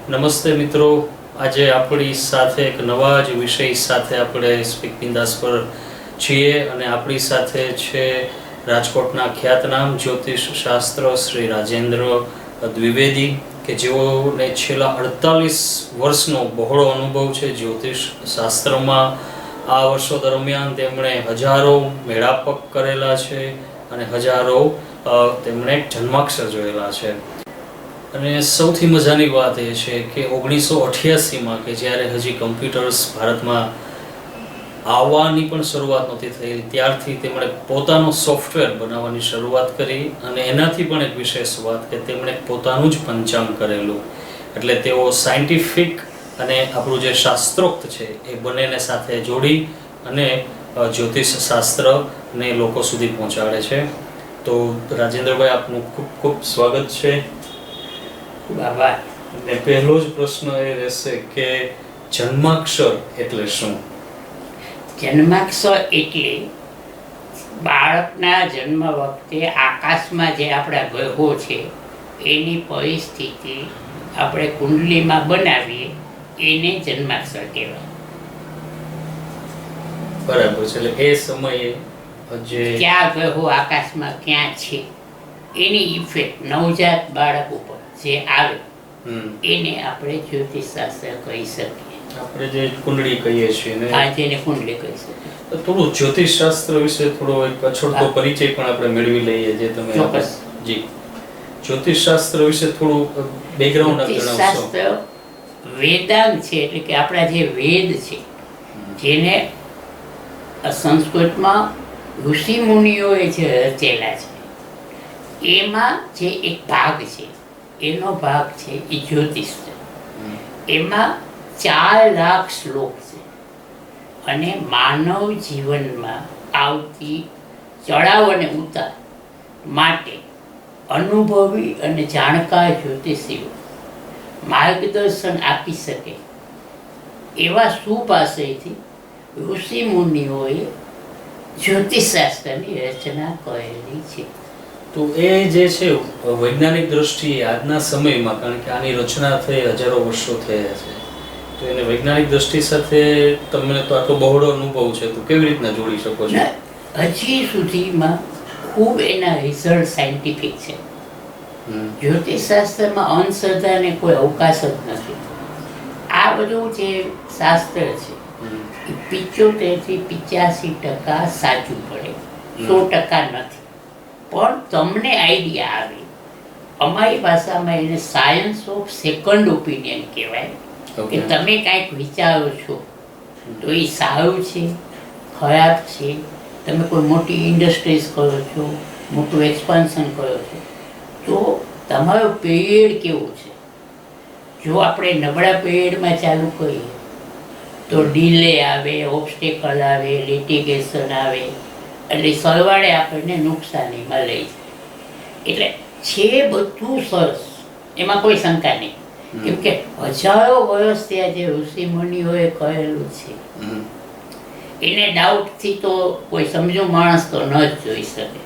નમસ્તે મિત્રો, આજે આપણી સાથે એક નવા જ વિષય સાથે આપણે સ્પીક બિંદાસ પર છીએ અને આપણી સાથે છે રાજકોટના ખ્યાતનામ જ્યોતિષ શાસ્ત્ર શ્રી રાજેન્દ્ર દ્વિવેદી કે જેઓને છેલ્લા 48 વર્ષનો બહોળો અનુભવ છે જ્યોતિષ શાસ્ત્રમાં. આ વર્ષો દરમિયાન તેમણે હજારો મેળાપક કરેલા છે અને હજારો તેમણે જન્માક્ષર જોયેલા છે. અને સૌથી મજાની વાત એ છે કે 1988માં કે જ્યારે હજી કમ્પ્યુટર્સ ભારતમાં આવવાની પણ શરૂઆત નહોતી થઈ ત્યારથી તેમણે પોતાનો સોફ્ટવેર બનાવવાની શરૂઆત કરી અને એનાથી પણ એક વિશેષ વાત કે તેમણે પોતાનું જ પંચાંગ કરેલું. એટલે તેઓ સાયન્ટિફિક અને આપણું જે શાસ્ત્રોક્ત છે એ બંનેને સાથે જોડી અને જ્યોતિષ શાસ્ત્રને લોકો સુધી પહોંચાડે છે. તો રાજેન્દ્રભાઈ, આપનું ખૂબ ખૂબ સ્વાગત છે. બાબા, અને પહેલો જ પ્રશ્ન એ રહેશે કે જન્માક્ષર એટલે શું? જન્માક્ષર એટલે બાળકના જન્મ વખતે આકાશમાં જે આપણા ગ્રહો છે એની પરિસ્થિતિ આપણે કુંડલીમાં બનાવીએ એને જન્માક્ષર કહેવાય. બરાબર છે. એટલે એ સમયે જે કયા ગ્રહો આકાશમાં ક્યાં છે એની ઇફેક્ટ નવજાત બાળક ઉપર જે આવે એને આપણે જ્યોતિષ શાસ્ત્ર કહી શકીએ. આપણે જે કુંડળી કહીએ છીએ ને, આ જેને કુંડલી કહી શકીએ. થોડું જ્યોતિષ શાસ્ત્ર વિશે થોડો એક અછડતો પરિચય પણ આપણે મેળવી લઈએ. જે તમે ચોક્કસ. જી, જ્યોતિષ શાસ્ત્ર વિશે થોડું બેકગ્રાઉન્ડ જણાવશો? શાસ્ત્ર વેદાંત છે, એટલે કે આપણા જે વેદ છે જેને સંસ્કૃતમાં ઋષિ મુનિઓએ જે રચેલા છે એમાં જે એક ભાગ છે એનો ભાગ છે એ જ્યોતિષ છે. એમાં 4 લાખ શ્લોક છે અને માનવ જીવનમાં આવતી ચડાવ અને ઉતાર માટે અનુભવી અને જાણકાર જ્યોતિષીઓ માર્ગદર્શન આપી શકે એવા સુભાષયથી ઋષિ મુનિઓએ જ્યોતિષ શાસ્ત્રની રચના કરેલી છે. તો એ જે છે વૈજ્ઞાનિક દ્રષ્ટિએ આજના સમયમાં, કારણ કે આની રચના થઈ હજારો વર્ષો થયા છે, તો એને વૈજ્ઞાનિક દ્રષ્ટિ સાથે તમને તો આટલો બહોળો અનુભવ છે, તો કેવી રીતના જોડી શકો છો? હજી સુધીમાં ખૂબ એના રિઝલ્ટ સાયન્ટિફિક છે. જ્યોતિષ શાસ્ત્રમાં અંધશ્રદ્ધાને કોઈ અવકાશ જ નથી. આ બધું જે શાસ્ત્ર છે એ 75 થી 85% સાચું પડે, 100% નથી. પણ તમને આઈડિયા આવે. અમારી ભાષામાં એને સાયન્સ ઓફ સેકન્ડ ઓપિનિયન કહેવાય. કે તમે કાંઈક વિચારો છો તો એ સારું છે, ખરાબ છે, તમે કોઈ મોટી ઇન્ડસ્ટ્રીઝ કરો છો, મોટું એક્સપાન્શન કરો છો, તો તમારો પીરિયડ કેવો છે. જો આપણે નબળા પીરિયડમાં ચાલુ કરીએ તો ડીલે આવે, ઓબ્સ્ટેકલ આવે, લિટિગેશન આવે, એટલે સરવાળે આપણને નુકસાનીમાં લઈ જાય. એટલે છે બધું સરસ, એમાં કોઈ શંકા નહીં. કેમ કે હજારો વર્ષ ત્યાં જે ઋષિ મુનિઓએ કરેલું છે એને ડાઉટથી તો કોઈ સમજુ માણસ તો ન જ જોઈ શકે.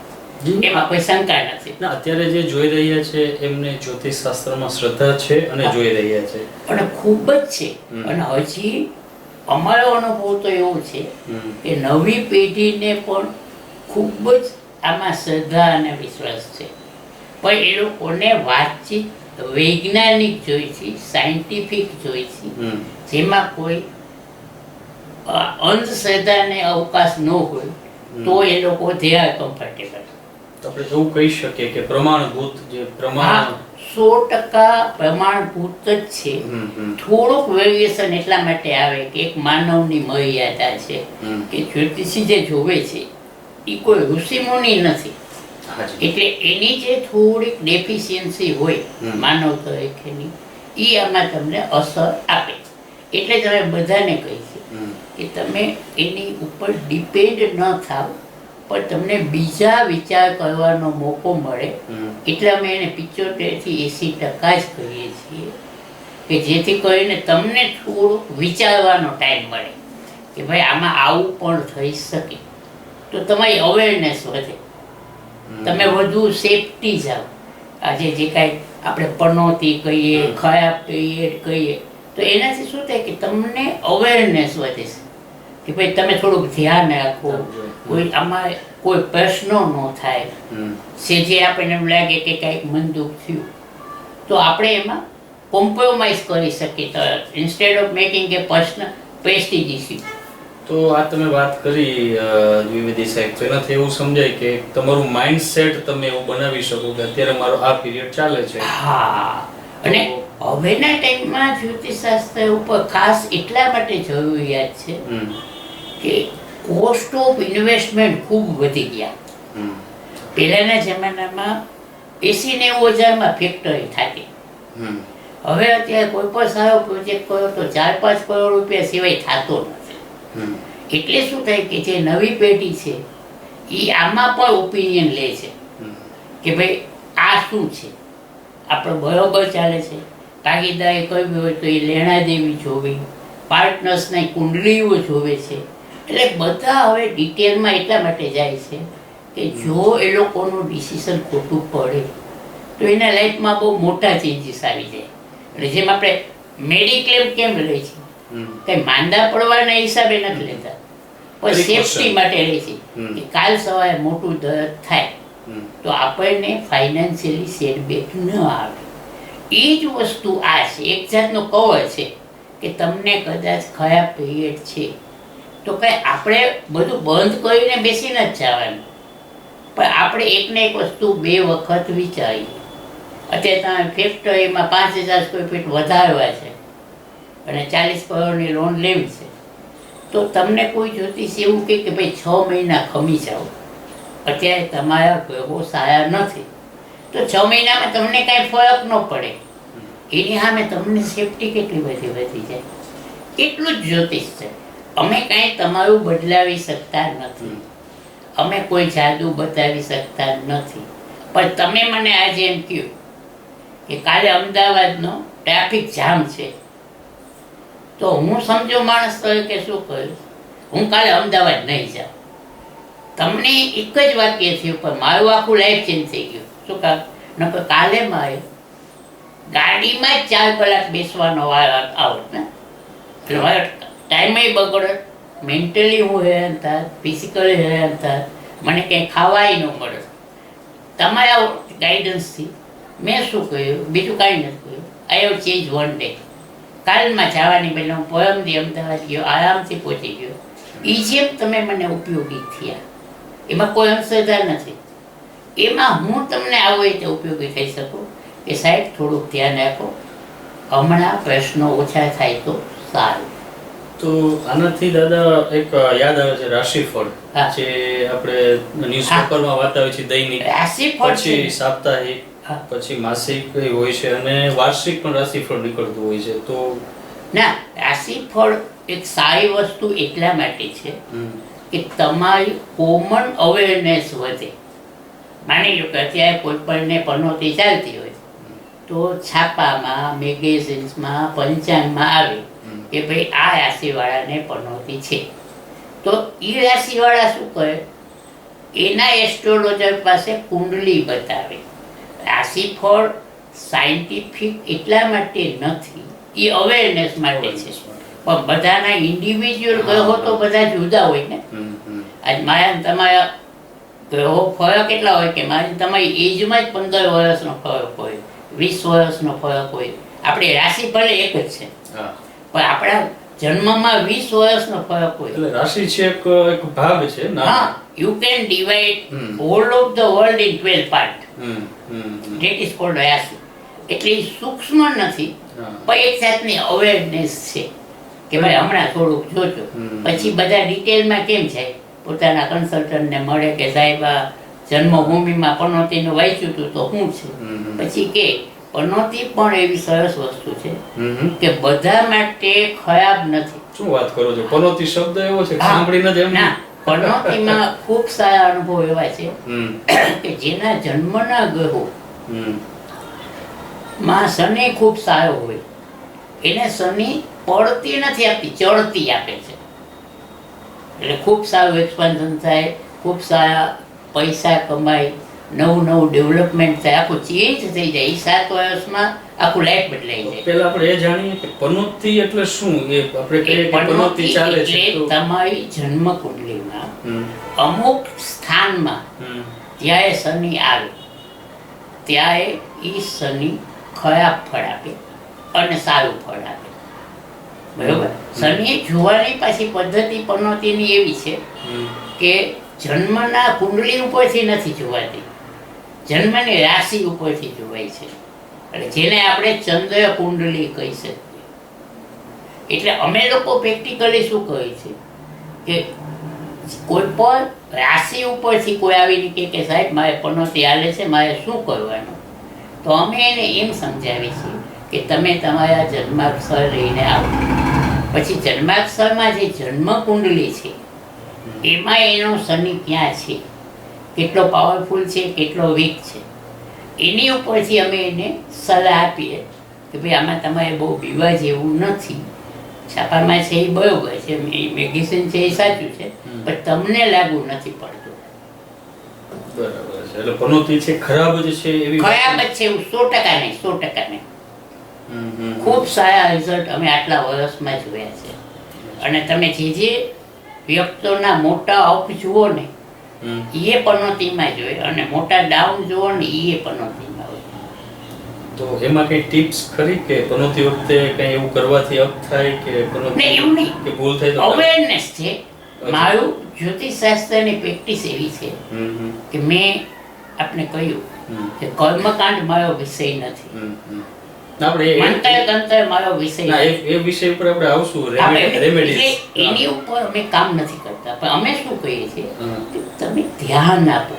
એમાં કોઈ શંકા નથી. અત્યારે જે જોઈ રહ્યા છે એમને જ્યોતિષ શાસ્ત્રમાં શ્રદ્ધા છે અને જોઈ રહ્યા છે અને ખૂબ જ છે. અને હજી અમારો અનુભવ તો એવો છે કે નવી પેઢીને પણ ખૂબ જ આમાં શ્રદ્ધા અને વિશ્વાસ છે. પણ એ લોકોને વાતચીત વૈજ્ઞાનિક જોઈ છે, સાયન્ટિફિક જોઈ છે, જેમાં કોઈ અંધશ્રદ્ધાને અવકાશ ન હોય તો એ લોકો they are comfortable. આપણે એવું કહી શકીએ કે પ્રમાણભૂત જે પ્રમાણ 100% પ્રમાણભૂત જ છે. થોડુંક વેરિએશન એટલા માટે આવે કે એક માનવની મર્યાદા છે કે જ્યોતિષી જે જોવે છે એ કોઈ ઋષિ મુનિ નથી. એટલે એની જે થોડીક ડેફિશિયન્સી હોય માનવ તરીકેની એ આમાં તમને અસર આપે. એટલે તમે બધાને કહી છે કે તમે એની ઉપર ડિપેન્ડ ન થાવ, પણ તમને બીજા વિચાર કરવાનો મોકો મળે. એટલે અમે એને 75 થી 80% જ કહીએ છીએ કે જેથી કરીને તમને થોડુંક વિચારવાનો ટાઈમ મળે કે ભાઈ આમાં આવું પણ થઈ શકે. તો તમારી અવેરનેસ વધે, તમે વધુ સેફટી જાઓ. આજે જે કાંઈ આપણે પનોતી કહીએ, ખયાબ કહીએ તો એનાથી શું થાય કે તમને અવેરનેસ વધે છે કે ભાઈ તમે થોડુંક ધ્યાન રાખો, કોઈ આમાં કોઈ પ્રશ્નો ન થાય છે. જે આપણને એમ લાગે કે કંઈક મન દુઃખ થયું તો આપણે એમાં કોમ્પ્રોમાઇઝ કરી શકીએ, તો instead of making A personal Prestige issue. તો આ તમે વાત કરી દ્વિવેદી સાહેબ, તો એનાથી એવું સમજાય કે તમારું માઇન્ડસેટ તમે એવું બનાવી શકો કે અત્યારે મારો આ પીરિયડ ચાલે છે. હા, અને હવેના ટાઈમમાં જ્યોતિષશાસ્ત્ર ઉપર ખાસ એટલા માટે જરૂરિયાત છે કે કોસ્ટ ઓફ ઇન્વેસ્ટમેન્ટ ખૂબ વધી ગયા. પહેલાના જમાનામાં 80-90 હજારમાં ફેક્ટરી થતી. હવે અત્યારે કોઈ પણ સારો પ્રોજેક્ટ કરો તો 4-5 કરોડ રૂપિયા સિવાય થતો નથી. એટલે શું થાય કે જે નવી પેઢી છે એ આમાં પણ ઓપિનિયન લે છે કે ભાઈ આ શું છે, આપણે બરોબર ચાલે છે. ભાગીદારી કરવી હોય તો એ લેણા દેવી જોવી, પાર્ટનર્સની કુંડલીઓ જોવે છે. એટલે બધા હવે ડિટેલમાં એટલા માટે જાય છે કે જો એ લોકોનું ડિસિઝન ખોટું પડે તો એના લાઈફમાં બહુ મોટા ચેન્જીસ આવી જાય. એટલે જેમ આપણે મેડિક્લેમ કેમ લે છે, કંઈ માંદા પડવાના હિસાબે નથી લેતા, પણ સેફટી માટે લે છે કે કાલ સવારે મોટું દર્દ થાય તો આપણને ફાઇનાન્શિયલી સેટબેક ન આવે. એ જ વસ્તુ આ છે, એક જાતનો કવર છે કે તમને કદાચ ખરાબ પીરિયડ છે તો કંઈ આપણે બધું બંધ કરીને બેસીને જ જવાનું, પણ આપણે એકને એક વસ્તુ 2 વખત વિચારીએ. અત્યારે તમે ફેક્ટરીમાં 5000 સ્ક્વેર ફીટ વધારવા છે અને 40 કરોડની લોન લેવી છે તો તમને કોઈ જ્યોતિષ એવું કહે કે ભાઈ 6 મહિના ખમી જાઓ, અત્યારે તમારા ગ્રહો સારા નથી તો 6 મહિનામાં તમને કાંઈ ફરક ન પડે, એની સામે તમને સેફટી કેટલી બધી વધી જાય. એટલું જ જ્યોતિષ છે. અમે કાંઈ તમારું બદલાવી શકતા નથી, અમે કોઈ જાદુ બતાવી શકતા નથી, પણ તમે મને આજે એમ કહ્યું કે કાલે અમદાવાદનો ટ્રાફિક જામ છે તો હું સમજો માણસ તરીકે શું કરીશ, હું કાલે અમદાવાદ નહીં જાઉં. તમને એક જ વાક્ય થયું પણ મારું આખું લાઈફ ચેન્જ થઈ ગયું. શું કામ? નકર કાલે મારે ગાડીમાં જ 4 કલાક બેસવાનો વાર આવત ને, એટલે મારો ટાઈમે બગડત, મેન્ટલી હું હેરાન થાત, ફિઝિકલી હેરાન થાત, મને કંઈ ખાવાય ન મળે. તમારા ગાઈડન્સથી મેં શું કહ્યું, બીજું કાંઈ નથી કહ્યું. I have change one day. કાલમાં જવાની પહેલાં હું પરમદી અમદાવાદ ગયો, આરામથી પહોંચી ગયો. એ જેમ તમે મને ઉપયોગી થયા, એમાં કોઈ અંશધા નથી. એમાં હું તમને આવો રીતે ઉપયોગી થઈ શકું કે સાહેબ થોડુંક ધ્યાન રાખો, હમણાં પ્રશ્નો ઓછા થાય તો સારું. તો આનાથી દાદા એક યાદ આવે છે રાશિફળ, જે આપણે ન્યૂઝપેપરમાં વાંચતા હોય છે દૈનિક, રાશિફળ પછી સાપ્તાહિક, પછી માસિક હોય છે અને વાર્ષિક પણ રાશિફળ નીકળતું હોય છે. તો ના, રાશિફળ એક સારી વસ્તુ એટલા માટે છે કે તમારી કોમન અવેરનેસ વધે. માની લો કે અત્યારે કોઈ પણને પનોતી ચાલતી હોય તો છાપામાં, મેગેઝિન્સમાં, પંચાંગમાં આવે કે ભાઈ આ રાશિવાળાને પનોતી છે. તો એ રાશિવાળા શું કરે, એના એસ્ટ્રોલોજર પાસે કુંડલી બતાવે. રાશિફળ સાયન્ટિફિક એટલા માટે નથી, એ અવેરનેસ માટે છે. પણ બધાના ઇન્ડિવિજ્યુઅલ ગ્રહો તો બધા જુદા હોય ને. આજ મારા તમારા ગ્રહો ફરક એટલા હોય કે મારી તમારી એજમાં જ 15 વર્ષનો ફરક હોય, 20 વર્ષનો ફરક હોય. આપણી રાશિ ભલે એક જ છે પણ આપણા જન્મમાં 20 વર્ષનો ફરક હોય. એટલે રાશિ છે એક ભાગ છે. હા, you can divide whole of the world in 12 part. That is called રાશિ. એટલે સૂક્ષ્મ નથી પણ એક જાતની અવેરનેસ છે કે ભાઈ હમણાં થોડુંક જોજો. પછી બધા ડિટેલમાં કેમ જાય, પોતાના કન્સલ્ટન્ટને મળે કે સાહેબ આ જન્મભૂમિમાં પનોતીનું વાંચ્યું હતું તો શું છે. પછી કે પનોતી પણ એવી સરસ વસ્તુ છે કે બધા માટે ખરાબ નથી. શું વાત કરો છો? પનોતી શબ્દ એવો છે સાંભળીને જ એમ. ના, પનોતીમાં ખૂબ સારા અનુભવ એવા છે કે જેના જન્મના ગ્રહો માં શનિ ખૂબ સારો હોય, એને શનિ પડતી નથી આપતી, ચડતી આપે છે. એટલે ખૂબ સારું એક્સપાન્શન થાય, ખૂબ સારા પૈસા કમાય નવું નવું ડેવલપમેન્ટ થાય, આખું ચેન્જ થઈ જાય. એ 7 વર્ષમાં આખું લાઈફ બદલાઈ જાય. પહેલા આપણે એ જાણીએ કે પનોતી એટલે શું. એ આપણે કહીએ કે પનોતી ચાલે છે એટલે તમારી જન્મ કુંડલીમાં અમુક સ્થાનમાં ત્યારે શનિ આવે ત્યારે એ શનિ ખરાબ ફળ આપે અને સારું ફળ આપે. બરોબર. શનિ જોવાની પાછી પદ્ધતિ પનોતીની એવી છે કે જન્મના કુંડલી ઉપરથી નથી જોવાતી, જન્મની રાશિ ઉપરથી જોવાય છે. એટલે જેને આપણે ચંદ્ર કુંડલી કહી શકીએ. એટલે અમે લોકો પ્રેક્ટિકલી શું કહે છે કે કોઈ પણ રાશિ ઉપરથી કોઈ આવીને કે સાહેબ મારે પનોતી હાલે છે, મારે શું કરવાનું, તો અમે એને એમ સમજાવીએ છીએ કે તમે તમારા જન્માક્ષર લઈને આવો. પછી જન્માક્ષરમાં જે જન્મ કુંડલી છે એમાં એનો શનિ ક્યાં છે, કેટલો પાવરફુલ છે, કેટલો વીક છે, એની ઉપરથી અમે એને સલાહ આપીએ કે ભાઈ આમાં તમારે બહુ બીવા જેવું નથી. છાપામાં છે એ બરોબર છે, મેડિસિન છે એ સાચું છે, પણ તમને લાગુ નથી પડતું. બરાબર છે. એટલે પનોતી છે ખરાબ જ છે એવી ખરાબ જ છે એવું 100% નહીં, 100% નહીં. ખૂબ સારા રિઝલ્ટ અમે આટલા વર્ષમાં જોયા છે. અને તમે જે વ્યક્તિઓના મોટા અપ જુઓ ને એ પનોતીમાં જોઈએ અને મોટા ડાઉન જુઓ ને એ પનોતીમાં હોય. તો એમાં કઈ ટિપ્સ ખરી કે પનોતી વખતે કઈ એવું કરવાથી અપ થાય કે પનોતી એવું નહીં, કે ભૂલ થાય તો અવેરનેસ છે. મારું જ્યોતિષશાસ્ત્રની પ્રેક્ટિસ એવી છે કે મેં આપને કહ્યું કે કર્મકાંડ મારો વિષય નથી, મંત્ર તંત્ર મારો વિષય નથી. એ વિષય ઉપર આપણે આવશું. એની ઉપર અમે કામ નથી કરતા, પણ અમે શું કહીએ છીએ કે તમે ધ્યાન આપો.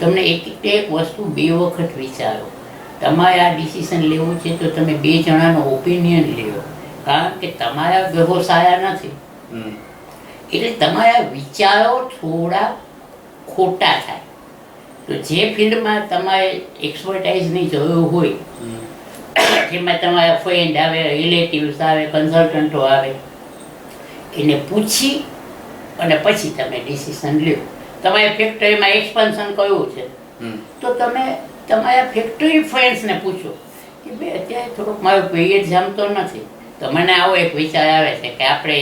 તમને એક વસ્તુ 2 વખત વિચારો. તમારે આ ડિસિઝન લેવું છે તો તમે 2 જણાનો ઓપિનિયન લ્યો, કારણ કે તમારા ગ્રહો સારા નથી. એટલે તમારા વિચારો થોડા ખોટા થાય. તો જે ફિલ્ડમાં તમારે એક્સપર્ટાઇઝની જરૂર હોય, જેમાં તમારા ફ્રેન્ડ આવે, રિલેટિવ્સ આવે, કન્સલ્ટન્ટો આવે, એને પૂછી અને પછી તમે ડિસિઝન લ્યો. તમારે ફેક્ટરીમાં એક્સપાન્શન કરવું છે તો તમે તમારા ફેક્ટરી ફ્રેન્ડ્સને પૂછો કે ભાઈ અત્યારે થોડુંક મારું પીરિયડ જામતો નથી, તો મને આવો એક વિચાર આવે છે કે આપણે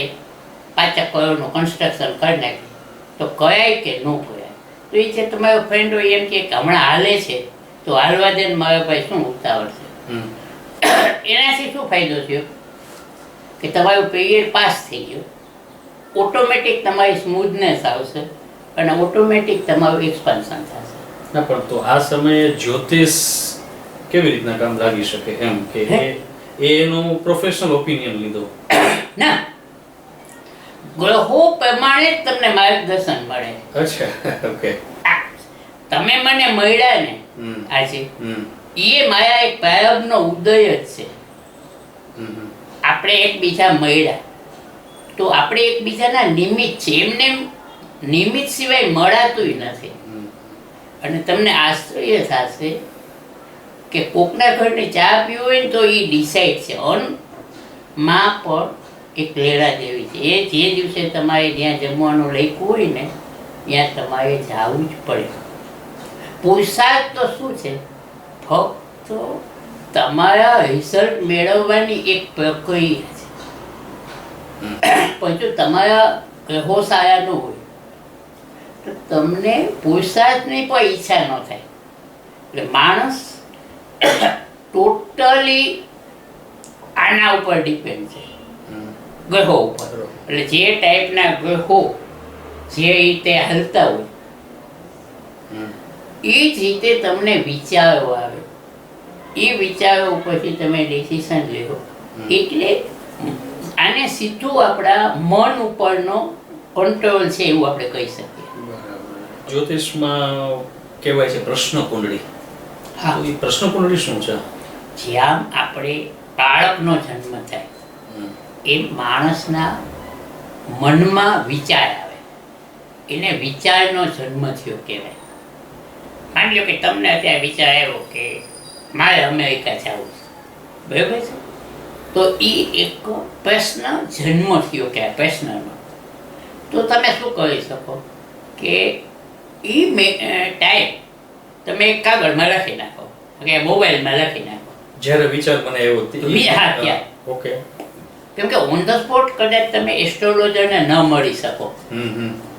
5 કરોડનું કન્સ્ટ્રક્શન કરી નાખીએ, તો કરાય કે ન કરાય. તો એ છે તમારો ફ્રેન્ડ હોય એમ કે હમણાં હાલે છે તો હાલવા દે ને, મારા ભાઈ શું ઉતાવળ છે. એનાથી શું ફાયદો થયો કે તમારું પીરિયડ પાસ થઈ ગયો, ઓટોમેટિક તમારી સ્મૂથનેસ આવશે અને ઓટોમેટિક તમારું એક્સપાન્શન થશે. ના પણ તો આ સમયે જ્યોતિષ કેવી રીતના કામ લાગી શકે એમ કે એનો પ્રોફેશનલ ઓપિનિયન લીધો ના, ગ્રહો પ્રમાણે જ તમને માર્ગદર્શન મળે. અચ્છા, ઓકે. તમે મને મળ્યા ને આજે, એ મારા એક પ્રારબ્ધનો ઉદય જ છે. આપણે એકબીજા મળ્યા તો આપણે એકબીજાના નિમિત્ત છે. એમને નિમિત્ત સિવાય મળાતું નથી. અને તમને આશ્ચર્ય થશે કે કોકના ઘરની ચા પીવી હોય ને તો એ ડિસાઈડ છે. માં પણ એક લેડા જેવી છે. એ જે દિવસે તમારે જ્યાં જમવાનું લખ્યું હોય ને ત્યાં તમારે જવું જ પડે. પુરુષાર્થ તો શું છે? ફક્ત તમારા રિઝલ્ટ મેળવવાની એક પ્રક્રિયા છે. પણ જો તમારા ગ્રહો સારા ન હોય તો તમને પુરુષાર્થની પણ ઈચ્છા ન થાય. એટલે માણસ ટોટલી આના ઉપર ડિપેન્ડ છે, ગ્રહો ઉપર. એટલે જે ટાઈપના ગ્રહો જે રીતે હાલતા હોય એ જ રીતે તમને વિચારો આવે. એ વિચારો ઉપરથી તમે ડિસિઝન લો. એટલે આને સીધું આપણા મન ઉપરનો કંટ્રોલ છે એવું આપણે કહી શકીએ. જ્યોતિષમાં કહેવાય છે પ્રશ્ન કુંડળી. હા, એ પ્રશ્ન કુંડળી શું છે? જ્યાં આપણે બાળકનો જન્મ થાય એ માણસના મનમાં વિચાર આવે, એને વિચારનો જન્મ થયો કહેવાય. માની લો કે તમને અત્યારે વિચાર આવ્યો કે મારે અમેરિકા જવું છે, બરાબર છે? તો એ એક પ્રશ્ન જન્મ થયો કે પ્રશ્નનો. તો તમે શું કરી શકો કે એ ટાઈમ તમે એક કાગળમાં લખી નાખો કે મોબાઈલમાં લખી નાખો જ્યારે વિચાર મને એવો હા ત્યાં. ઓકે. કેમ કે ઓન ધ સ્પોટ કદાચ તમે એસ્ટ્રોલોજરને ન મળી શકો,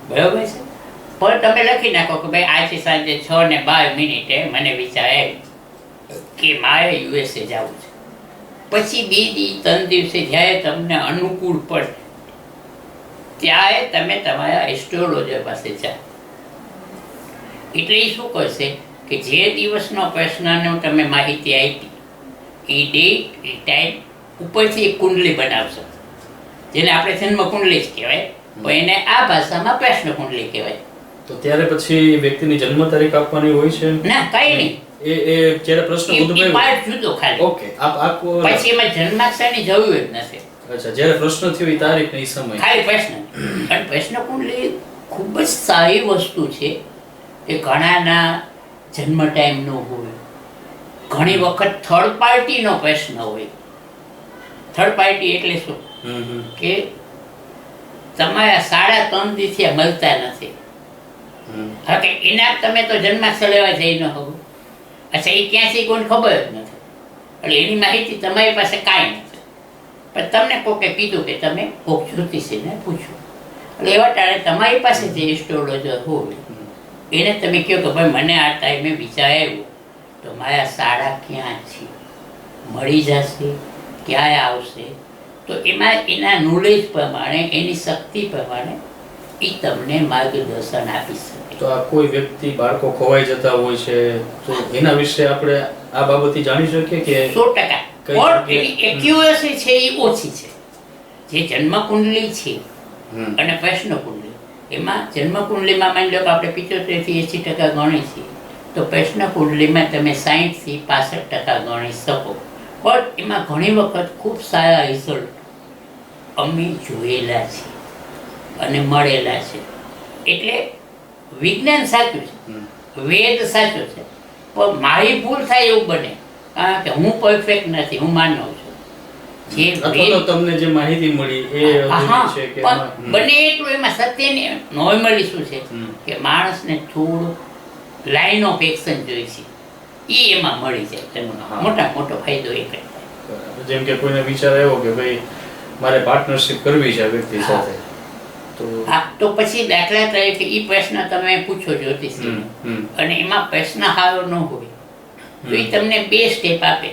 બરાબર છે, પણ તમે લખી નાખો કે ભાઈ આજે સાંજે 6:12 મને વિચાર આવ્યો કે મારે યુએસએ જવું છે. પછી 2-3 દિવસે જ્યારે તમને અનુકૂળ પડે ત્યારે તમે તમારા એસ્ટ્રોલોજર પાસે જાઓ. એટલે એ શું કરશે કે જે દિવસનો પ્રશ્નનો તમે માહિતી આપી એ ડેટ એ ટાઈમ ઉપરથી એક કુંડલી બનાવશો, જેને આપણે જન્મ કુંડલી જ કહેવાય, પણ એને આ ભાષામાં પ્રશ્ન કુંડલી કહેવાય. તો ત્યારે પછી વ્યક્તિની જન્મ તારીખ આપવાની હોય છે? ના, કઈ નહીં. એ જ્યારે પ્રશ્ન ઉદ્ભવે પાર્ટ જુદો ખાલી. ઓકે. આખો પછી એમાં જન્માક્ષરની જરૂર જ નથી. અચ્છા, જ્યારે પ્રશ્ન થયો એ તારીખ ને એ સમય ખાલી પ્રશ્ન. અને પ્રશ્ન કુંડલી ખૂબ જ સારી વસ્તુ છે કે ઘણાના જન્મ ટાઈમ નો હોય, ઘણી વખત થર્ડ પાર્ટીનો પ્રશ્ન હોય. થર્ડ પાર્ટી એટલે શું કે તમારા 3.5 દિવસથી મળતા નથી. હા, કે એના તમે તો જન્માક્ષર લેવા જઈ ન હોવ. અચ્છા, એ ક્યાંથી કોઈને ખબર જ નથી, એટલે એની માહિતી તમારી પાસે કાંઈ નથી. પણ તમને કોકે કીધું કે તમે કોક જ્યોતિષીને પૂછો, એટલે એવા ટાણે તમારી પાસે જે એસ્ટ્રોલોજર હોય એને તમે કહો કે ભાઈ મને આ ટાઈમે વિચાર આવ્યો તો મારા શાળા ક્યાં છે, મળી જશે, ક્યાં આવશે, તો એમાં એના નોલેજ પ્રમાણે એની શક્તિ પ્રમાણે એ તમને માર્ગદર્શન આપી શકે. તો આ કોઈ વ્યક્તિ બાળકો ખોવાઈ જતા હોય છે તો એના વિશે આપણે આ બાબતથી જાણી શકીએ કે 100%. પણ એની એક્યુરસી છે એ ઓછી છે. જે જન્મ કુંડલી છે અને પ્રશ્ન કુંડલી, એમાં જન્મ કુંડલીમાં માની લો કે આપણે 75 થી 80% ગણી છીએ, તો પ્રશ્ન કુંડલીમાં તમે 60 થી 65% ગણી શકો. પણ એમાં ઘણી વખત ખૂબ સારા રિઝલ્ટ અમે જોયેલા છે અને મળેલા છે. એટલે વિજ્ઞાન સાચું છે, વેદ સાચો છે, પણ મારી ભૂલ થાય એવું બને, કારણ કે હું પરફેક્ટ નથી, હું માનવ છું. જે તમને જે માહિતી મળી એ છે કે બને એટલું એમાં સત્યને નોર્મલી શું છે કે માણસને થોડું લાઈન ઓફ એક્શન જોઈ છે, એ એમાં મળી જાય. મોટા મોટો ફાયદો એ થાય. જેમ કે કોઈને વિચાર આવ્યો કે ભાઈ મારે પાર્ટનરશિપ કરવી છે આ વ્યક્તિ સાથે, તો પછી દાખલા તરીકે એ પ્રશ્ન તમે પૂછો જ્યોતિષીને અને એમાં પ્રશ્ન સારો ન હોય તો એ તમને 2 સ્ટેપ આપે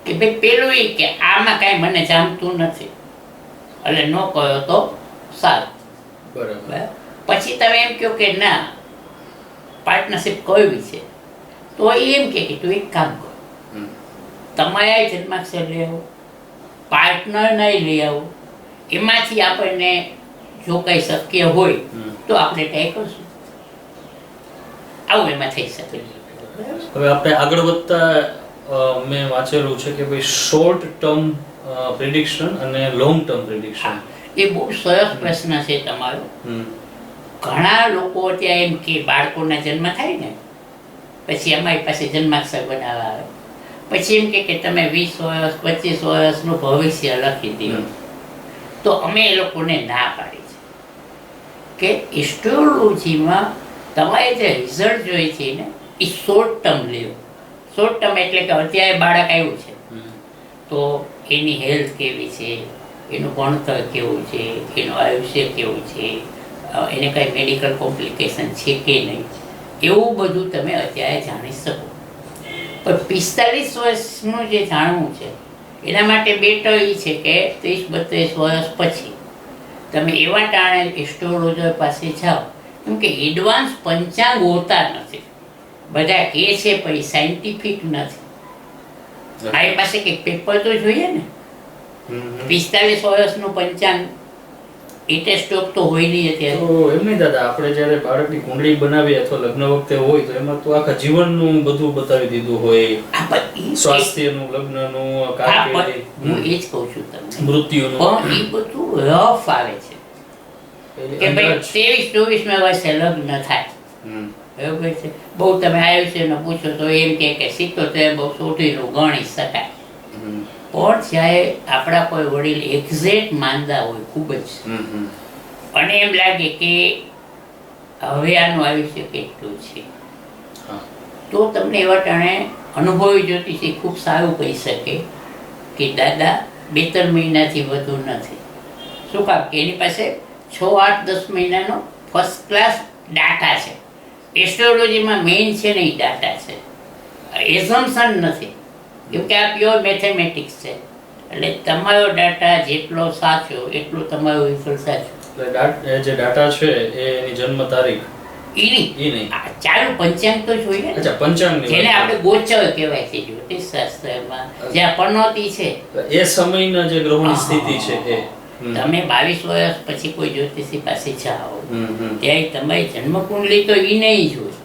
કે ભાઈ પેલું એ કે આમાં કાંઈ મને જાણતું નથી એટલે ન કહો તો સારું, બરાબર. પછી તમે એમ કહો કે ના પાર્ટનરશિપ કરવી છે, તો એ એમ કે તું એક કામ કર, તમારા જન્માક્ષર લઈ આવો, પાર્ટનર નહીં લઈ આવો, એમાંથી આપણને જો કંઈ શક્ય હોય તો આપણે ટ્રાય કરશું. આવું એમાં થઈ શકે. હવે આપણે આગળ વધતા મેં વાંચેલું છે કે ભાઈ શોર્ટ ટર્મ પ્રિડિક્શન અને લોંગ ટર્મ પ્રિડિક્શન. એ બહુ સરસ પ્રશ્ન છે તમારો. ઘણા લોકો ત્યાં એમ કે બાળકોના જન્મ થાય ને પછી અમારી પાસે જન્માક્ષર બનાવવા આવે, પછી એમ કે તમે 20 વર્ષ 25 વર્ષનું ભવિષ્ય લખી દો. તો અમે એ લોકોને ના પાડી છે કે એસ્ટ્રોલોજીમાં તમારે જે રિઝલ્ટ જોઈએ છે ને એ શોર્ટ ટર્મ લેવો. શોર્ટ ટર્મ એટલે કે અત્યારે બાળક આવ્યું છે તો એની હેલ્થ કેવી છે, એનું ભણતર કેવું છે, એનું આયુષ્ય કેવું છે, એને કંઈ મેડિકલ કોમ્પ્લિકેશન છે કે નહીં, એવું બધું તમે અત્યારે જાણી શકો. પણ 45 વર્ષનું જે જાણવું છે એના માટે બેટર એ છે કે 30-32 વર્ષ પછી તમે એવા ટાણે એસ્ટ્રોલોજર પાસે જાઓ, કેમ કે એડવાન્સ પંચાંગ હોતા નથી. બધા કહે છે પણ સાયન્ટિફિક નથી. મારી પાસે કંઈક પેપર તો જોઈએ ને. 45 વર્ષનું પંચાંગ એટલે સ્ટોક તો હોય નહીં અત્યારે. તો એમ નહીં દાદા, આપણે જ્યારે બાળકની કુંડળી બનાવીએ અથવા લગ્ન વખતે હોય તો એમાં તો આખા જીવનનું બધું બતાવી દીધું હોય, સ્વાસ્થ્યનું, લગ્નનું, કારકિર્દી, હું એ જ કહું છું તમને, મૃત્યુનું, પણ એ બધું રફ આવે છે કે ભાઈ 23-24 વર્ષે લગ્ન થાય, બરાબર છે. બહુ તમે આયુષ્યનો પૂછો તો એમ કે 77 બહુ સોઠીનું ગણી શકાય. પણ જ્યારે આપણા કોઈ વડીલ એક્ઝેક્ટ માંદા હોય ખૂબ જ અને એમ લાગે કે હવે આનું આયુષ્ય કેટલું છે, તો તમને એવા ટાણે અનુભવી જ્યોતિષી ખૂબ સારું કહી શકે કે દાદા 2-3 મહિનાથી વધુ નથી. શું કામ કે એની પાસે 6, 8, 10 મહિનાનો ફર્સ્ટ ક્લાસ ડાટા છે. એસ્ટ્રોલોજીમાં મેઇન છે ને એ ડાટા છે, એઝમ્પશન નથી, કેમ કે આ પ્યોર મેથેમેટિક્સ છે. એટલે તમારો ડાટા જેટલો સાચો એટલું તમારું રિઝલ્ટ સાચું. એટલે જે ડાટા છે એની જન્મ તારીખ ઈ નહીં, ચાલુ પંચાંગ તો જોઈએ. અચ્છા, પંચાંગની જેને આપણે ગોચર કહેવાય છે જ્યોતિષ શાસ્ત્રમાં, જ્યાં પનોતી છે એ સમયના જે ગ્રહોની સ્થિતિ છે એ તમે 22 વર્ષ પછી કોઈ જ્યોતિષી પાસે જાઓ ત્યારે તમારી જન્મકુંડલી તો ઈ નહીં જોઈ,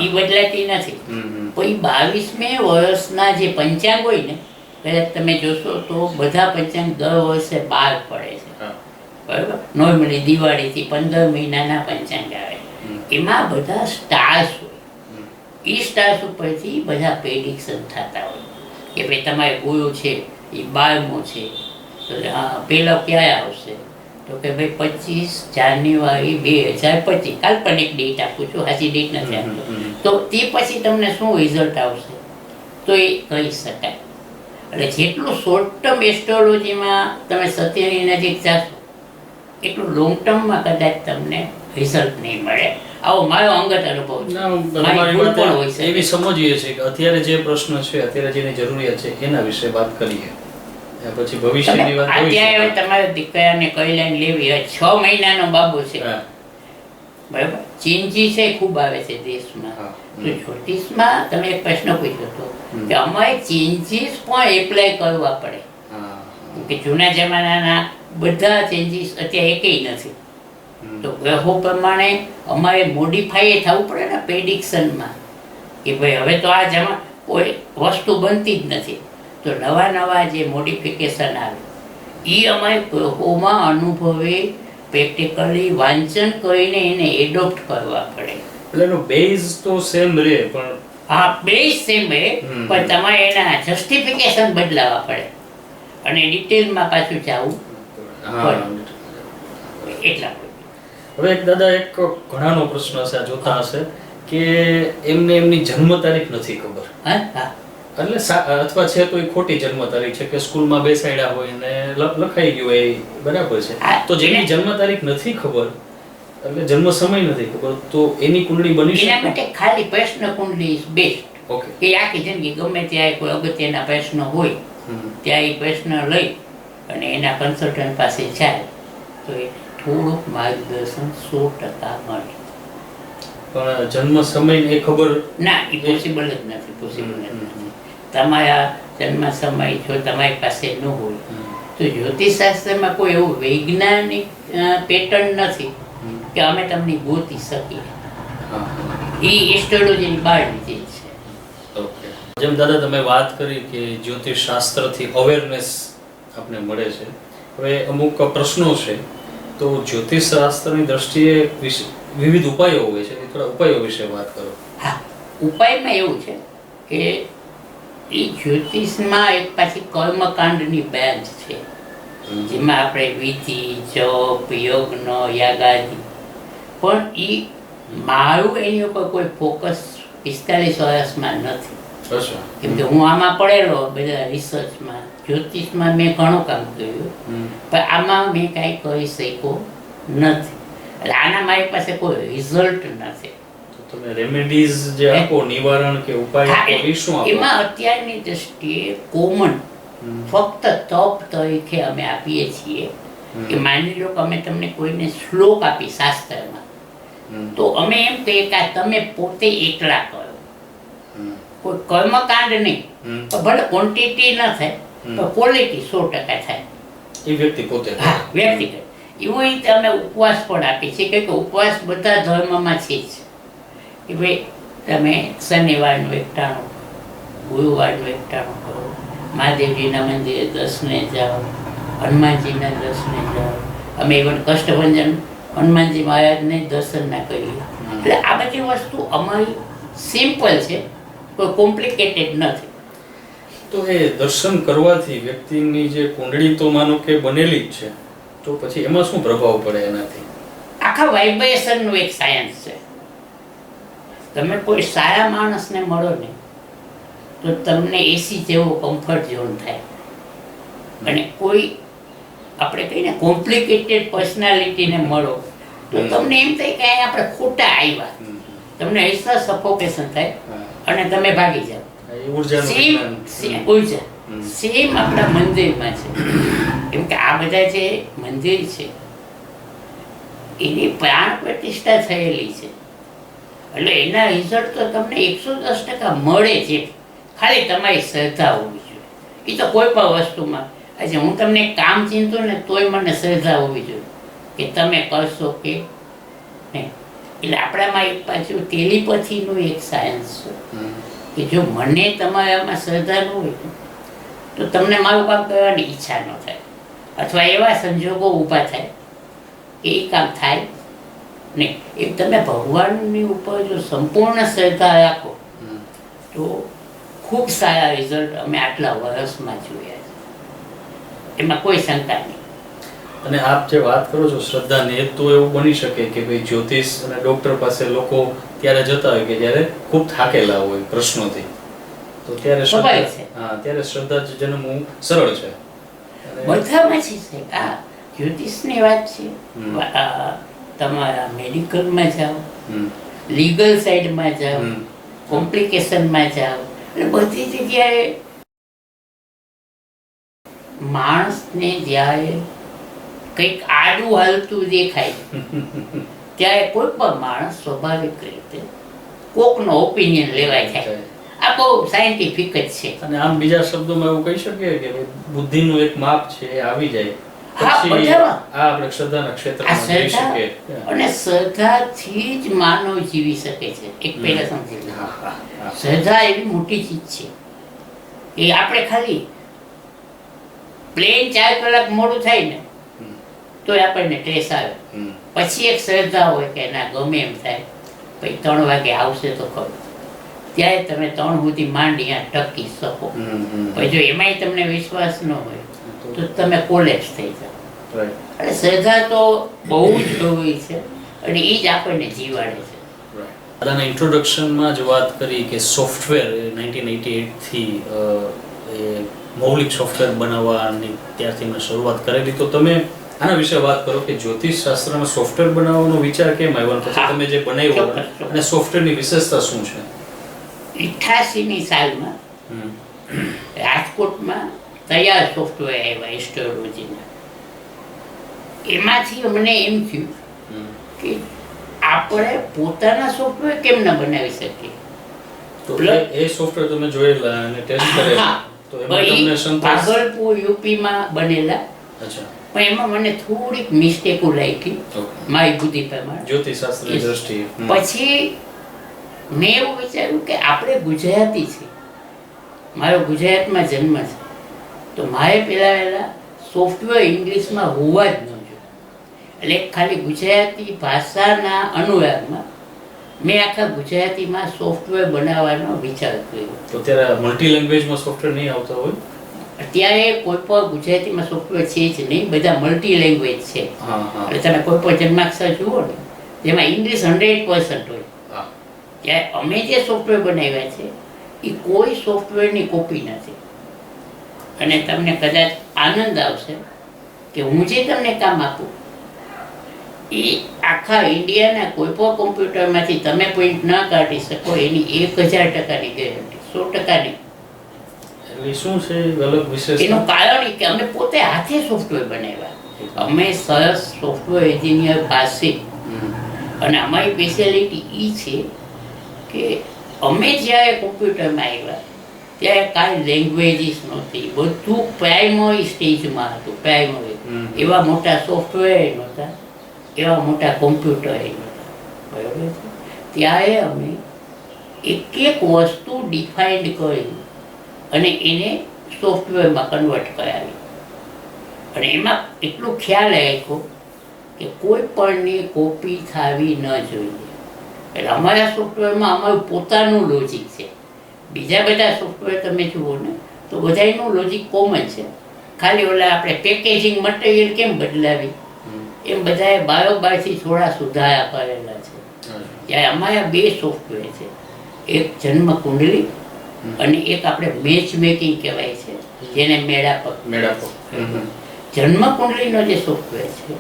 ઈ બદલાતી નથી. કોઈ 22મે વર્ષના જે પંચાંગ હોય ને, કદાચ તમે જોશો તો બધા પંચાંગ દર વર્ષે 12 પડે છે, બરાબર. નોર્મલી દિવાળીથી 15 મહિનાના પંચાંગ આવે, એમાં બધા સ્ટાર્સ હોય. એ સ્ટાર્સ ઉપરથી બધા પ્રેડિક્શન થતા હોય કે ભાઈ તમારે ગુરુ છે એ 12મો છે, તો પહેલો ક્યારે આવશે, તો કે ભાઈ 25 જાન્યુઆરી 2025. કાલ્પનિક ડેટ આપું છું, સાચી ડેટ નથી આપતો. તો તે પછી તમને શું રિઝલ્ટ આવશે તો એ કહી શકાય. એટલે જેટલું શોર્ટ ટર્મ એસ્ટ્રોલોજીમાં તમે સત્યની નજીક જાશો એટલું લોંગ ટર્મમાં કદાચ તમને રિઝલ્ટ નહીં મળે. આવો મારો અંગત અનુભવ છે. એવી સમજીએ છીએ કે અત્યારે જે પ્રશ્ન છે, અત્યારે જેની જરૂરિયાત છે એના વિશે વાત કરીએ, પછી ભવિષ્યની વાત અત્યારે તમારા દીકરાને કઈ લાઈન લેવી હોય, 6 મહિનાનો બાબુ છે, બરાબર. ચેન્જી છે ખૂબ આવે છે દેશમાં. તો જ્યોતિષમાં તમે એક પ્રશ્ન પૂછ્યો હતો કે અમારે ચેન્જીસ પણ એપ્લાય કરવા પડે, કે જૂના જમાનાના બધા ચેન્જીસ અત્યારે એકેય નથી. તો ગ્રહો પ્રમાણે અમારે મોડિફાઈ થવું પડે ને પ્રેડિક્શનમાં, કે ભાઈ હવે તો આ કોઈ વસ્તુ બનતી જ નથી, તો નવા જે મોડિફિકેશન આવે એ અમારે ગ્રહોમાં અનુભવે પ્રેક્ટિકલી વાંચન કરીને એને એડોપ્ટ કરવા પડે. એટલે એનો બેઝ તો સેમ રહે, પણ હા, બેઝ સેમ રહે, પણ તમારે એના જસ્ટિફિકેશન બદલાવા પડે અને ડિટેલમાં પાછું જવું એટલા. હવે એક દાદા, એક ઘણાનો પ્રશ્ન છે, આ જોતા હશે કે એમને એમની જન્મ તારીખ નથી ખબર, એટલે અથવા છે તો એ ખોટી જન્મ તારીખ છે કે સ્કૂલમાં બેસાડ્યા હોય ને લખાઈ ગયું હોય, બરાબર છે. તો જેની જન્મ તારીખ નથી ખબર, એટલે જન્મ સમય નથી ખબર, તો એની કુંડળી બની શકે? એના માટે ખાલી પ્રશ્ન કુંડળી ઇઝ બેસ્ટ. ઓકે. કે આખી જિંદગી ગમે ત્યારે કોઈ અગત્યના પ્રશ્ન હોય ત્યાં એ પ્રશ્ન લઈ અને એના કન્સલ્ટન્ટ પાસે જાય તો એ થોડુંક માર્ગદર્શન 100% મળે. પણ જન્મ સમય એ ખબર ના, એ પોસિબલ જ નથી. પોસિબલ નથી. તમારા જન્મ સમય જો તમારી પાસે ન હોય તો જ્યોતિષશાસ્ત્રમાં કોઈ એવું વૈજ્ઞાનિક પેટર્ન નથી કે અમે તમને ગોતી શકીએ. એ એસ્ટ્રોલોજીની બહારની ચીજ છે. ઓકે. જેમ દાદા તમે વાત કરી કે જ્યોતિષ શાસ્ત્રથી અવેરનેસ આપણે મળે છે, હવે અમુક પ્રશ્નો છે, તો જ્યોતિષ શાસ્ત્રની દ્રષ્ટિએ વિવિધ ઉપાયો હોય છે, થોડા ઉપાયો વિશે વાત કરો. હા, ઉપાયમાં એવું છે કે એ જ્યોતિષમાં એક પાછી કર્મકાંડની બ્રાન્ચ છે, જેમાં આપણે વિધિ, જપ, યજ્ઞ, યાગાદિ, પણ એ મારું એની ઉપર કોઈ ફોકસ 45 વર્ષમાં નથી. કેમ કે હું આમાં પડેલો બધા રિસર્ચમાં, જ્યોતિષમાં મેં ઘણું કામ કર્યું, પણ આમાં મેં કાંઈ કરી શક્યો નથી. એટલે આના મારી પાસે કોઈ રિઝલ્ટ નથી. તમે રેમેડીઝ જે આપો, નિવારણ કે ઉપાય આપો, શું આપો? એમાં અત્યારની દ્રષ્ટિએ કોમન ફક્ત તપ તરીકે અમે આપીએ છીએ કે માની લો કે અમે તમને કોઈને શ્લોક આપી શાસ્ત્રમાં, તો અમે એમ કહીએ કે તમે પોતે એકલા કરો, કોઈ કર્મકાંડ નહીં, ભલે ક્વોન્ટિટી ન થાય પણ ક્વોલિટી 100% થાય. એ વ્યક્તિ પોતે, હા, વ્યક્તિગત. એવું રીતે અમે ઉપવાસ પણ આપીએ છીએ કે ઉપવાસ બધા ધર્મમાં છે જ, કે ભાઈ તમે શનિવારનું એકટાણું, ગુરુવારનું એકટાણું કરો, મહાદેવજીના મંદિરે દર્શને જાઓ, હનુમાનજીના દર્શને જાઓ. અમે ઇવન કષ્ટભંજન હનુમાનજી મહારાજને દર્શન ના કરીએ. એટલે આ બધી વસ્તુ અમારી સિમ્પલ છે, કોઈ કોમ્પ્લિકેટેડ નથી. તો એ દર્શન કરવાથી વ્યક્તિની જે કુંડળી તો માનો કે બનેલી જ છે, તો પછી એમાં શું પ્રભાવ પડે એનાથી? આખા વાઇબ્રેશનનું એક સાયન્સ છે. તમે કોઈ સારા માણસને મળો ને તો તમને એસી જેવો કમ્ફર્ટ ઝોન થાય. અને કોઈ આપણે કહીને કોમ્પ્લિકેટેડ પર્સનાલિટીને મળો તો તમને એમ થાય કે અહીંયા આપણે ખોટા આવ્યા, તમને એસા સફોકેશન થાય અને તમે ભાગી જાઓ. ઉર્જા સેમ આપણા મંદિરમાં છે. કેમ કે આ બધા જે મંદિર છે એની પ્રાણ પ્રતિષ્ઠા થયેલી છે, એટલે એના રિઝલ્ટ તો તમને 110% મળે છે. ખાલી તમારી શ્રદ્ધા હોવી જોઈએ. એ તો કોઈ પણ વસ્તુમાં. આજે હું તમને કામ ચીંધું ને તોય મને શ્રદ્ધા હોવી જોઈએ કે તમે કરશો કે નહીં. એટલે આપણામાં એક પાછું ટેલિપથીનું એક સાયન્સ છે કે જો મને તમારામાં શ્રદ્ધા ન હોય તો તમને મારું કામ કરવાની ઈચ્છા ન થાય, અથવા એવા સંજોગો ઊભા થાય કે એ કામ થાય નહીં. એમ તમે ભગવાનની ઉપર જો સંપૂર્ણ શ્રદ્ધા રાખો તો ખૂબ સારા રિઝલ્ટ અમે આટલા વર્ષમાં જોયા છે, એમાં કોઈ શંકા નહીં. અને આપ જે વાત કરો છો શ્રદ્ધાની, તો એવું બની શકે કે ભાઈ જ્યોતિષ અને ડોક્ટર પાસે લોકો ત્યારે જતા હોય કે જ્યારે ખૂબ થાકેલા હોય પ્રશ્નોથી, તો ત્યારે ત્યારે શ્રદ્ધા જન્મવું સરળ છે. બધામાં છે સાહેબ. આ જ્યોતિષની વાત છે, તમારા મેડિકલમાં જાઓ, લીગલ સાઈડમાં જાઓ, કોમ્પ્લિકેશનમાં જાઓ, એટલે બધી જગ્યાએ માણસને જ્યારે કંઈક આડું હાલતું દેખાય ત્યારે કોઈ પણ માણસ સ્વાભાવિક રીતે કોકનો ઓપિનિયન લેવાય થાય. આ બહુ સાયન્ટિફિક જ છે. અને આમ બીજા શબ્દોમાં એવું કહી શકીએ કે બુદ્ધિનું એક માપ છે એ આવી જાય આપણે શ્રદ્ધાના ક્ષેત્રમાં જઈ શકીએ. અને શ્રદ્ધાથી જ માનવ જીવી શકે છે. એક પહેલા સમજી લો, શ્રદ્ધા એવી મોટી ચીજ છે કે આપણે ખાલી પ્લેન 4 કલાક મોડું થાય ને તો આપણને ટેસ આવે, પછી એક શ્રદ્ધા હોય કે ના ગમે એમ થાય પછી 3 વાગે આવશે તો ખબર, ત્યારે તમે 3 સુધી માંડી ટકી શકો. પછી જો એમાંય તમને વિશ્વાસ ન હોય તો તમે કોલેપ્સ થઈ જાઓ. એટલે શ્રદ્ધા તો બહુ જ જરૂરી છે અને એ જ આપણને જીવાડે છે. દાદાના ઇન્ટ્રોડક્શનમાં જ વાત કરી કે સોફ્ટવેર 1988 થી મૌલિક સોફ્ટવેર બનાવવાની ત્યારથી મેં શરૂઆત કરેલી. તો તમે આના વિશે વાત કરો કે જ્યોતિષ શાસ્ત્રમાં સોફ્ટવેર બનાવવાનો વિચાર કેમ આવ્યો, પછી તમે જે બનાવ્યો અને સોફ્ટવેરની વિશેષતા શું છે? 88ની સાલમાં રાજકોટમાં તૈયાર સોફ્ટવેર આવ્યા એસ્ટ્રોલોજીના. એમાંથી અમને એમ થયું કે આપણે પોતાના સોફ્ટવેર કેમ ન બનાવી શકીએ. તો એ સોફ્ટવેર તમે જોયેલા અને ટેસ્ટ કરેલા, તો એમાં તમને સંતોષ? ભાગલપુર યુપીમાં બનેલા. અચ્છા. પણ એમાં મને થોડીક મિસ્ટેકો લાગી મારી બુદ્ધિ પ્રમાણે, જ્યોતિષશાસ્ત્રની દ્રષ્ટિએ. પછી મેં એવું વિચાર્યું કે આપણે ગુજરાતી છે, મારો ગુજરાતમાં જન્મ છે, તો મારે પહેલા સોફ્ટવેર ઇંગ્લિશમાં હોવા જ ન જોઈએ. એટલે ખાલી ગુજરાતી ભાષાના અનુરાગમાં મેં આખા ગુજરાતીમાં સોફ્ટવેર બનાવવાનો વિચાર કર્યો. તો ત્યારે મલ્ટી લેંગ્વેજમાં સોફ્ટવેર નહીં આવતા હોય? અત્યારે કોઈ પણ ગુજરાતીમાં સોફ્ટવેર છે જ નહીં, બધા મલ્ટી લેંગ્વેજ છે. એટલે તમે કોઈ પણ જન્માક્ષર જુઓ ને જેમાં ઇંગ્લિશ 100% હોય. ત્યારે અમે જે સોફ્ટવેર બનાવ્યા છે એ કોઈ સોફ્ટવેરની કોપી નથી. અને તમને કદાચ આનંદ આવશે કે હું જે તમને કામ આપું એ આખા ઇન્ડિયાના કોઈ પણ કોમ્પ્યુટરમાંથી તમે પોઈન્ટ ન કાઢી શકો એની 1000%ની ગેરંટી, 100%ની. શું છે અલગ વિશેષતા? એનું કારણ એ કે અમે પોતે હાથે સોફ્ટવેર બનાવ્યા. અમે સરસ સોફ્ટવેર એન્જિનિયર પાસે, અને અમારી સ્પેશિયાલિટી એ છે કે અમે જ્યારે કોમ્પ્યુટરમાં આવ્યા ત્યારે કાંઈ લેંગ્વેજીસ નહોતી, બધું પ્રાઇમરી સ્ટેજમાં હતું. પ્રાઇમરી એવા મોટા સોફ્ટવેર નહોતા, એવા મોટા કોમ્પ્યુટર નહોતા, બરાબર છે. ત્યારે અમે એક એક વસ્તુ ડિફાઇન્ડ કરી અને એને સોફ્ટવેરમાં કન્વર્ટ કરાવી. અને એમાં એટલું ખ્યાલ રાખ્યો કે કોઈ પણની કોપી થવી ન જોઈએ. એટલે અમારા સોફ્ટવેરમાં અમારું પોતાનું લોજિક છે. બીજા બધા સોફ્ટવેર તમે જુઓ ને તો બધાનું લોજિક કોમન છે, ખાલી ઓલા આપણે પેકેજિંગ મટીરિયલ કેમ બદલાવી એમ બધાએ બારોબારથી થોડા સુધારા કરેલા છે. ત્યારે અમારા 2 સોફ્ટવેર છે, એક જન્મ કુંડલી અને એક આપણે મેચ મેકિંગ કહેવાય છે, જેને મેળાપક. જન્મ કુંડલીનો જે સોફ્ટવેર છે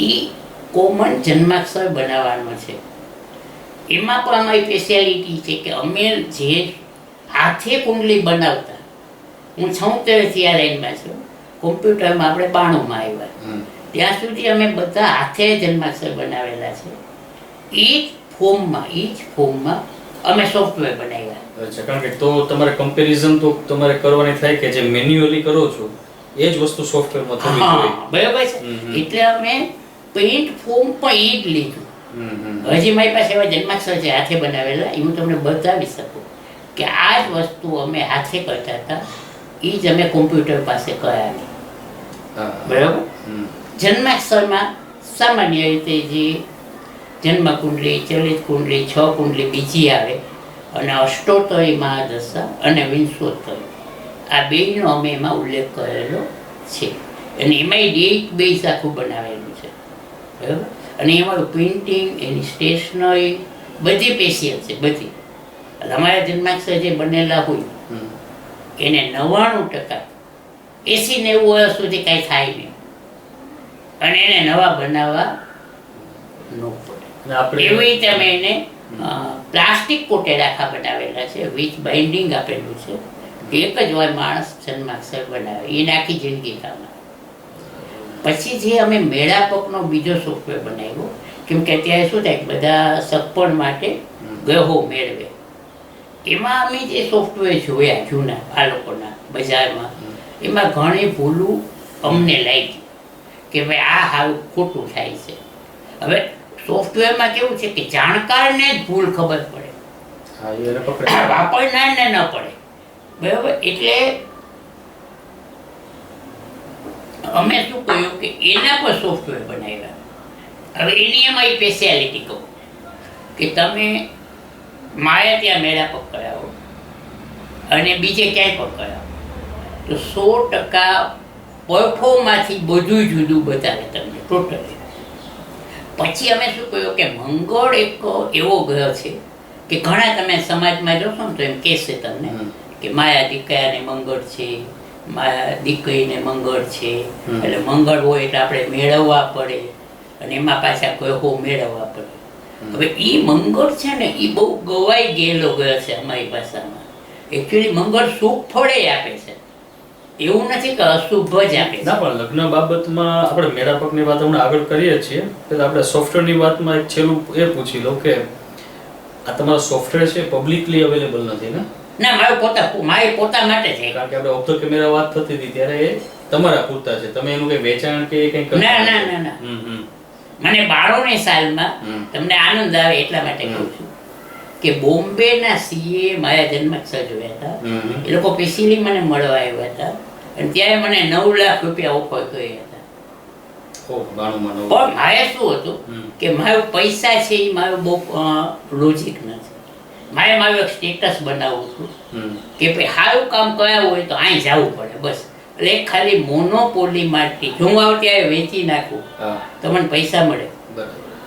એ કોમન જન્માક્ષર બનાવવાનો છે. એમાં પણ અમારી સ્પેશિયાલિટી છે કે અમે જે હાથે કુંડલી બનાવતા, હું 76થી આ લાઈનમાં છું, કોમ્પ્યુટરમાં આપણે 92માં આવ્યા, ત્યાં સુધી અમે બધા હાથે જન્માક્ષર બનાવેલા છે. એ જ ફોર્મમાં અમે સોફ્ટવેર બનાવ્યા. અચ્છા, કારણ કે તો તમારે કમ્પેરિઝન તો તમારે કરવાની થાય કે જે મેન્યુઅલી કરો છો એ જ વસ્તુ સોફ્ટવેરમાં થવી જોઈએ. બરાબર છે. એટલે અમે પેઇન્ટ ફોર્મ પણ એ જ લીધું. હજી મારી પાસે એવા જન્માક્ષર છે હાથે બનાવેલા, એ હું તમને બતાવી શકું કે આ જ વસ્તુ અમે હાથે કરતા હતા, એ જ અમે કોમ્પ્યુટર પાસે કરાવી. બરાબર. જન્માક્ષરમાં સામાન્ય રીતે જે જન્મ કુંડલી, ચલિત કુંડલી, 6 કુંડલી બીજી આવે, અને અષ્ટોત્તરી મહાદશા અને વિંશોત્તરી, આ બેયનો અમે એમાં ઉલ્લેખ કરેલો છે. અને એમાંય ડેટ બેઝ આખું બનાવેલું છે. બરાબર. અને એમાં પ્રિન્ટિંગ, એની સ્ટેશનરી બધી સ્પેશિયલ છે, બધી. અમારા જન્માક્ષર જે બનેલા હોય એને 99%, 80-90 વર્ષ સુધી કાંઈ થાય નહીં, અને એને નવા બનાવવા ન પડે. એવી રીતે અમે એને પ્લાસ્ટિક કોટેડ આખા બનાવેલા છે, વિથ બાઇન્ડિંગ આપેલું છે. એક જ વાર માણસ જન્માક્ષર બનાવે, એને આખી જિંદગી કામ આવે. પછી જે અમે મેળાપકનો બીજો સોફ્ટવેર બનાવ્યો, કેમ કે અત્યારે શું થાય, બધા સગપણ માટે ગ્રહો મેળવે, એમાં અમે જે સોફ્ટવેર જોયા જૂના આ લોકોના બજારમાં, એમાં ઘણી ભૂલું અમને લાગી કે ભાઈ આ હારું ખોટું થાય છે. હવે સોફ્ટવેરમાં કેવું છે કે જાણકારને જ ભૂલ ખબર પડે, વાપરનારને ન પડે. બરાબર. એટલે અમે શું કહ્યું કે એના પર સોફ્ટવેર બનાવ્યા. હવે એની અમારી સ્પેશિયાલિટી કહું કે તમે મારે ત્યાં મેળાપક કરાવો અને બીજે ક્યાંય પણ કરાવો તો 100% પરફોર્મમાંથી બધું જુદું બતાવે તમને ટોટલી. પછી અમે શું કહ્યું કે મંગળ એક એવો ગ્રહ છે કે ઘણા તમે સમાજમાં જોશો ને તો એમ કહેશે તમને કે મારા દીકરાને મંગળ છે, મારા દીકરીને મંગળ છે, એટલે મંગળ હોય એટલે આપણે મેળવવા પડે, અને એમાં પાછા ગ્રહો મેળવવા પડે. હવે એ મંગળ છે ને એ બહુ ગવાઈ ગયેલો ગ્રહ છે અમારી ભાષામાં. એકચ્યુઅલી મંગળ શુભ ફળે આપે છે, એવું નથી કે અશુભ જ આપે છે. ના, પણ લગ્ન બાબતમાં આપણે મેળાપકની વાત હમણાં આગળ કરીએ છીએ, એટલે આપણે સોફ્ટવેરની વાતમાં એક છેલ્લું એ પૂછી લો કે આ તમારો સોફ્ટવેર છે પબ્લિકલી અવેલેબલ નથી ને? ના, મારે પોતા માટે છે. કારણ કે આપણે ઓફ ધ કેમેરા વાત થતી હતી ત્યારે એ તમારા પૂરતા છે, તમે એનું કઈ વેચાણ કે કઈ કરતા? ના. મને 92ની સાલમાં તમને આનંદ આવે એટલા માટે કહું છું કે બોમ્બેના સીએ મારા જન્માક્ષર જોયા હતા. એ લોકો સ્પેશિયલી મને મળવા આવ્યા હતા, અને ત્યારે મને 9 લાખ રૂપિયા ઓફર કર્યા હતા. પણ મારે શું હતું કે મારું પૈસા છે એ મારું બહુ લોજિક નથી. મારું એક સ્ટેટસ બનાવવું હતું કે ભાઈ સારું કામ કરાવવું હોય તો અહીં જવું પડે, બસ. એટલે ખાલી મોનોપોલી માટે જો હું આવું ત્યારે વેચી નાખું તો મને પૈસા મળે.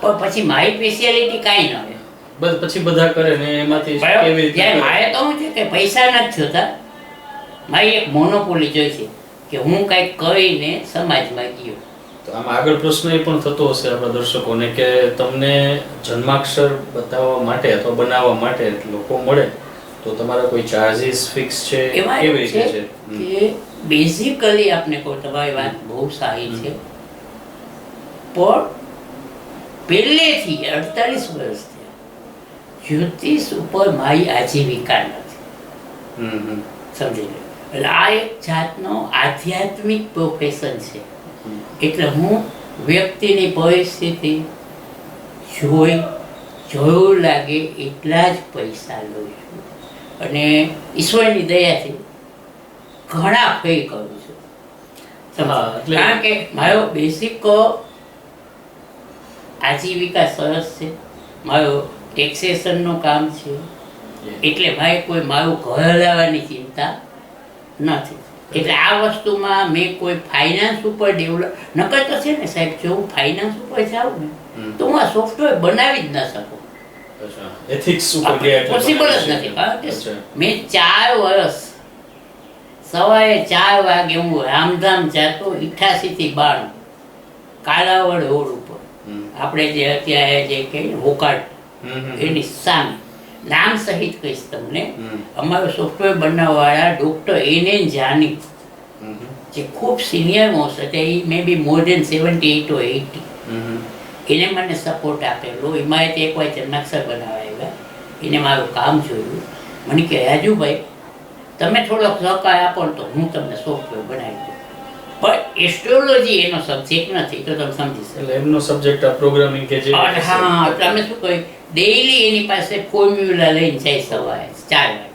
પણ પછી મારી સ્પેશિયાલિટી કાંઈ ન હોય, બસ પછી બધા કરે ને એમાંથી કેવી રીતે? મારે તો શું છે કે પૈસા નથી જોતા, મારી એક મોનોપોલી જોઈ છે કે હું કંઈક કરીને સમાજમાં ગયો. તો આમ આગળ પ્રશ્ન એ પણ થતો હશે આપણા દર્શકોને કે તમને જન્માક્ષર બતાવવા માટે અથવા બનાવવા માટે લોકો મળે તો તમારા કોઈ ચાર્જીસ ફિક્સ છે? કેવી રીતે છે કે બેઝિકલી આપને કહું, તમારી વાત બહુ સારી છે, પણ પહેલેથી 48 વર્ષથી જ્યોતિષ ઉપર મારી આજીવિકા નથી. સમજી લો. એટલે આ એક જાતનો આધ્યાત્મિક પ્રોફેશન છે. એટલે હું વ્યક્તિની પરિસ્થિતિ જોઈ જરૂર લાગે એટલા જ પૈસા લઉં છું, અને ઈશ્વરની દયાથી ઘણા ફેર કરું છું. કારણ કે મારો બેઝિક આજીવિકા સરસ છે, મારો ટેક્સેશનનું કામ છે, એટલે મારે કોઈ મારું ઘર લાવવાની ચિંતા નથી. એટલે આ વસ્તુમાં મેં કોઈ ફાઇનાન્સ ઉપર ડેવલપ નકર તો છે ને સાહેબ, જો હું ફાઇનાન્સ ઉપર જાઉં ને તો હું આ સોફ્ટવેર બનાવી જ ન શકું. અચ્છા, એથિક્સ ઉપર ગયા એટલે પોસિબલ જ નથી. કારણ કે મેં 4 વર્ષ સવારે 4 વાગે હું રામધામ જાતો 88 થી 92 કાલાવડ રોડ ઉપર, આપણે જે અત્યારે જે કહીએ હોકાટ એની સામે, નામ સહિત કહીશ તમને. અમારો સોફ્ટવેર બનાવવાવાળા ડૉક્ટર એન જાની, જે ખૂબ સિનિયર મોસ્ટ હતા, એ મે બી મોર દેન 78 or 80, એને મને સપોર્ટ આપેલો. એમાં તે એકવાર જન્માક્ષર બનાવ્યા, એને મારું કામ જોયું. મને કહે રાજુભાઈ તમે થોડોક સહકાર આપો ને તો હું તમને સોફ્ટવેર બનાવી દઉં. પણ એસ્ટ્રોલોજી એનો સબ્જેક્ટ નથી, તો તમે સમજી શકો. એટલે એમનો સબ્જેક્ટ આ પ્રોગ્રામિંગ કે જે હા, તમે શું કહ્યું, ડેઈલી એની પાસે ફોર્મ્યુલા લઈને જાય સવારે 4 વાગે.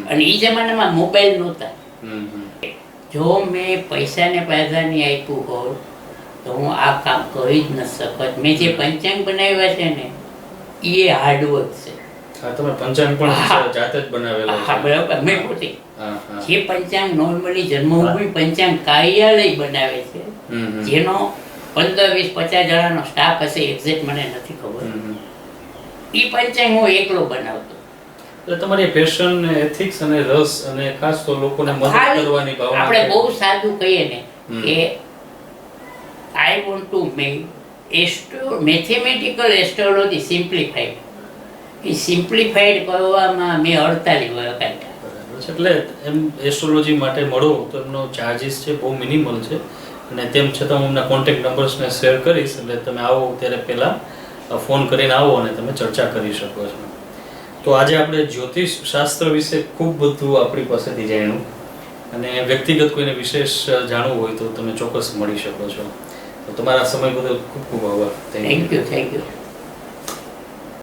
અને એ જમાનામાં મોબાઈલ નહોતા. જો મેં પૈસાને પ્રાધાન્ય આપ્યું હોત તો હું આ કામ કરી જ ન શકત. મેં જે પંચાંગ બનાવ્યા છે ને એ હાર્ડવર્ક છે. હા, તમે પંચાંગ પણ જાતે જ બનાવેલો છે. હા, બરાબર. મેં પોતે જે પંચાંગ નોર્મલી જન્મભૂમિ પંચાંગ કાર્યાલય બનાવે છે, જેનો 15, 20, 50 જણાનો સ્ટાફ હશે, એક્ઝેક્ટ મને નથી ખબર, એ પંચાંગ હું એકલો બનાવતો. એટલે તમારી પેશન, એથિક્સ અને રસ અને ખાસ તો લોકોને મદદ કરવાની ભાવના. આપણે બહુ સાદું કહીએ ને કે I want to make mathematical astrology simplified. A simplified કરવામાં મેં 48 વર્ષ કાઢ્યા. એટલે એમ એસ્ટ્રોલોજી માટે મળો તો એમનો ચાર્જિસ છે બહુ મિનિમલ છે, અને તેમ છતાં હું એમના કોન્ટેક્ટ નંબર્સને શેર કરીશ, એટલે તમે આવો ત્યારે પહેલાં ફોન કરીને આવો અને તમે ચર્ચા કરી શકો છો. તો આજે આપણે જ્યોતિષ શાસ્ત્ર વિશે ખૂબ બધું આપણી પાસેથી જાણ્યું, અને વ્યક્તિગત કોઈને વિશેષ જાણવું હોય તો તમે ચોક્કસ મળી શકો છો. તો તમારા સમય બદલ ખૂબ ખૂબ આભાર. Thank you.